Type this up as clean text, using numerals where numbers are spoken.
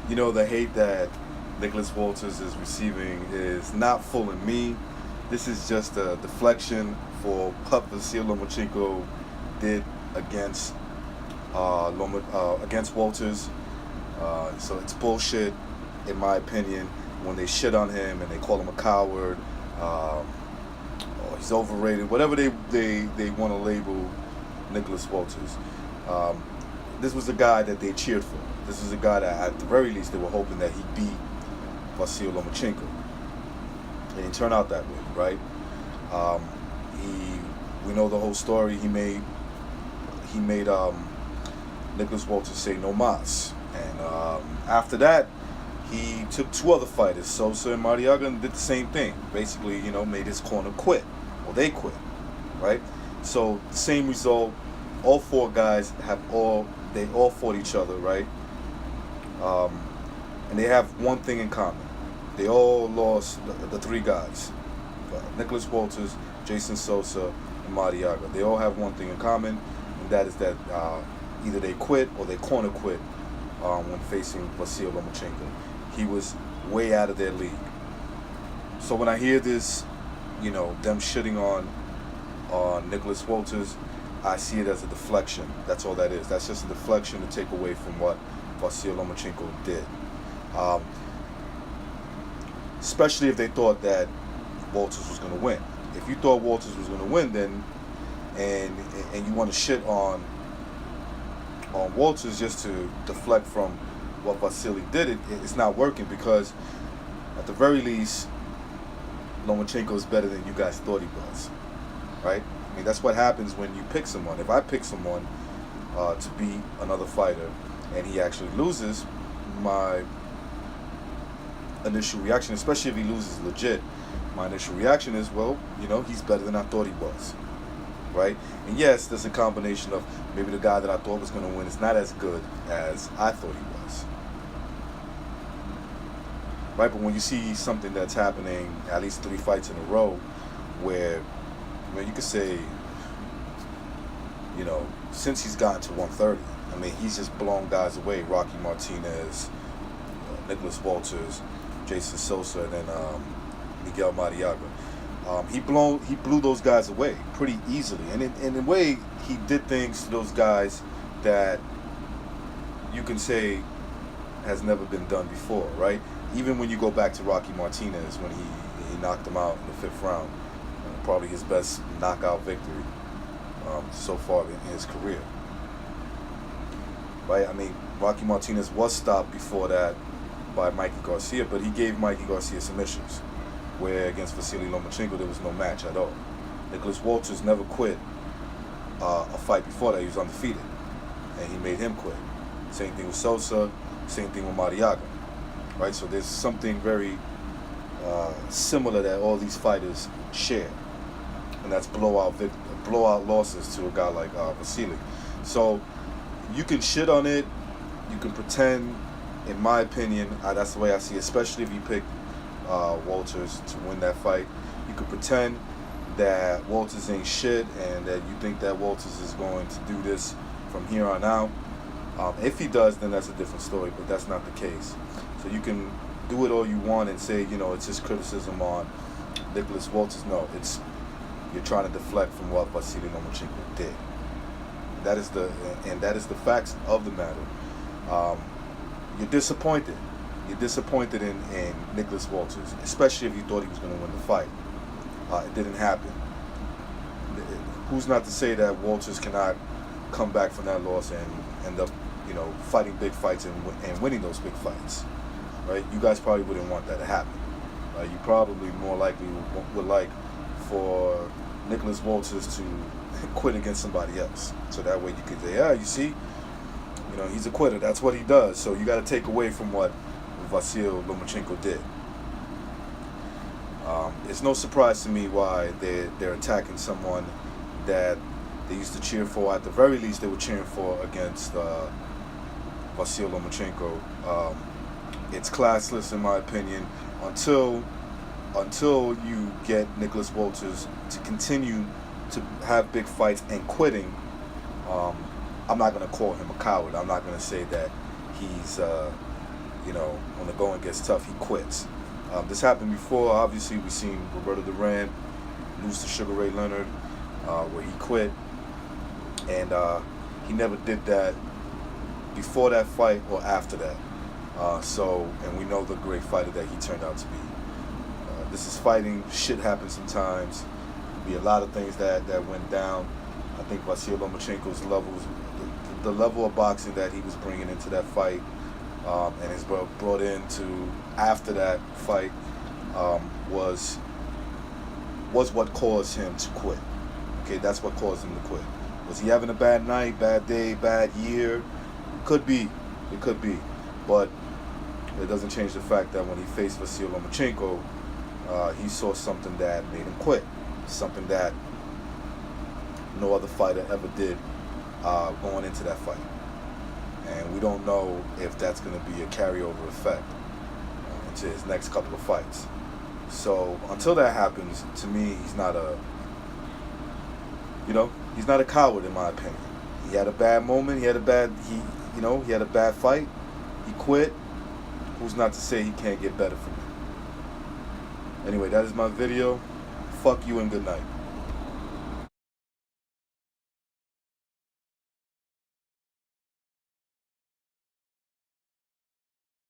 The hate that Nicholas Walters is receiving is not fooling me. This is just a deflection for what Vasil Lomachenko did against against Walters. So it's bullshit, in my opinion, when they shit on him and they call him a coward, or he's overrated, whatever they want to label Nicholas Walters. This was a guy that they cheered for. This is a guy that, at the very least, they were hoping that he beat Vasil Lomachenko. And it turned out that way, right? We know the whole story. He made Nicholas Walters say no mas. And after that, he took two other fighters, Sosa and Mariaga, and did the same thing. Basically, made his corner quit. Well, they quit, right? So the same result. All four guys they all fought each other, right? And they have one thing in common. They all lost, the three guys, Nicholas Walters, Jason Sosa, and Mariaga. They all have one thing in common, and that is that either they quit or they corner quit when facing Vasil Lomachenko. He was way out of their league. So when I hear this, them shitting on Nicholas Walters, I see it as a deflection. That's all that is. That's just a deflection to take away from what Vasil Lomachenko did. Especially if they thought that Walters was going to win. If you thought Walters was going to win, then and you want to shit on Walters just to deflect from what Vasily did, it's not working, because at the very least, Lomachenko is better than you guys thought he was, right? I mean, that's what happens when you pick someone. If I pick someone to beat another fighter and he actually loses, my initial reaction, especially if he loses legit, my initial reaction is, well, he's better than I thought he was, right? And yes, there's a combination of maybe the guy that I thought was going to win is not as good as I thought he was, right? But when you see something that's happening, at least 3 fights in a row, where you could say, since he's gotten to 130, I mean, he's just blown guys away. Rocky Martinez, Nicholas Walters, Jason Sosa, and then Miguel Mariaga. He blew those guys away pretty easily. And in a way, he did things to those guys that you can say has never been done before, right? Even when you go back to Rocky Martinez, when he knocked him out in the 5th round, probably his best knockout victory so far in his career, right? I mean, Rocky Martinez was stopped before that by Mikey Garcia, but he gave Mikey Garcia submissions, where against Vasily Lomachenko there was no match at all. Nicholas Walters never quit a fight before that. He was undefeated, and he made him quit. Same thing with Sosa, same thing with Mariaga, right? So there's something very similar that all these fighters share, and that's blowout losses to a guy like Vasily. So you can shit on it, you can pretend. In my opinion, that's the way I see it, especially if you pick Walters to win that fight. You could pretend that Walters ain't shit and that you think that Walters is going to do this from here on out. If he does, then that's a different story, but that's not the case. So you can do it all you want and say, it's just criticism on Nicholas Walters. No, you're trying to deflect from what Vasily Lomachenko did. That is the facts of the matter. You're disappointed. You're disappointed in Nicholas Walters, especially if you thought he was going to win the fight. It didn't happen. Who's not to say that Walters cannot come back from that loss and end up, fighting big fights and winning those big fights, right? You guys probably wouldn't want that to happen. You probably more likely would like for Nicholas Walters to quit against somebody else, so that way you could say, you see, he's a quitter. That's what he does. So you got to take away from what Vasil Lomachenko did. It's no surprise to me why they're attacking someone that they used to cheer for. At the very least, they were cheering for against Vasil Lomachenko. It's classless, in my opinion, until you get Nicholas Walters to continue to have big fights and quitting. I'm not going to call him a coward. I'm not going to say that he's when the going gets tough, he quits. This happened before. Obviously, we've seen Roberto Duran lose to Sugar Ray Leonard, where he quit, and he never did that before that fight or after that. And we know the great fighter that he turned out to be. This is fighting. Shit happens sometimes. Be a lot of things that went down. I think Walters Lomachenko's levels, the level of boxing that he was bringing into that fight, and is brought into after that fight, was what caused him to quit. Okay, that's what caused him to quit. Was he having a bad night, bad day, bad year? Could be. It could be. But it doesn't change the fact that when he faced Walters Lomachenko, he saw something that made him quit. Something that no other fighter ever did going into that fight. And we don't know if that's going to be a carryover effect into his next couple of fights. So until that happens, to me, he's not a coward, in my opinion. He had a bad moment. He had a bad fight. He quit. Who's not to say he can't get better from it? Anyway, that is my video. Fuck you and good night.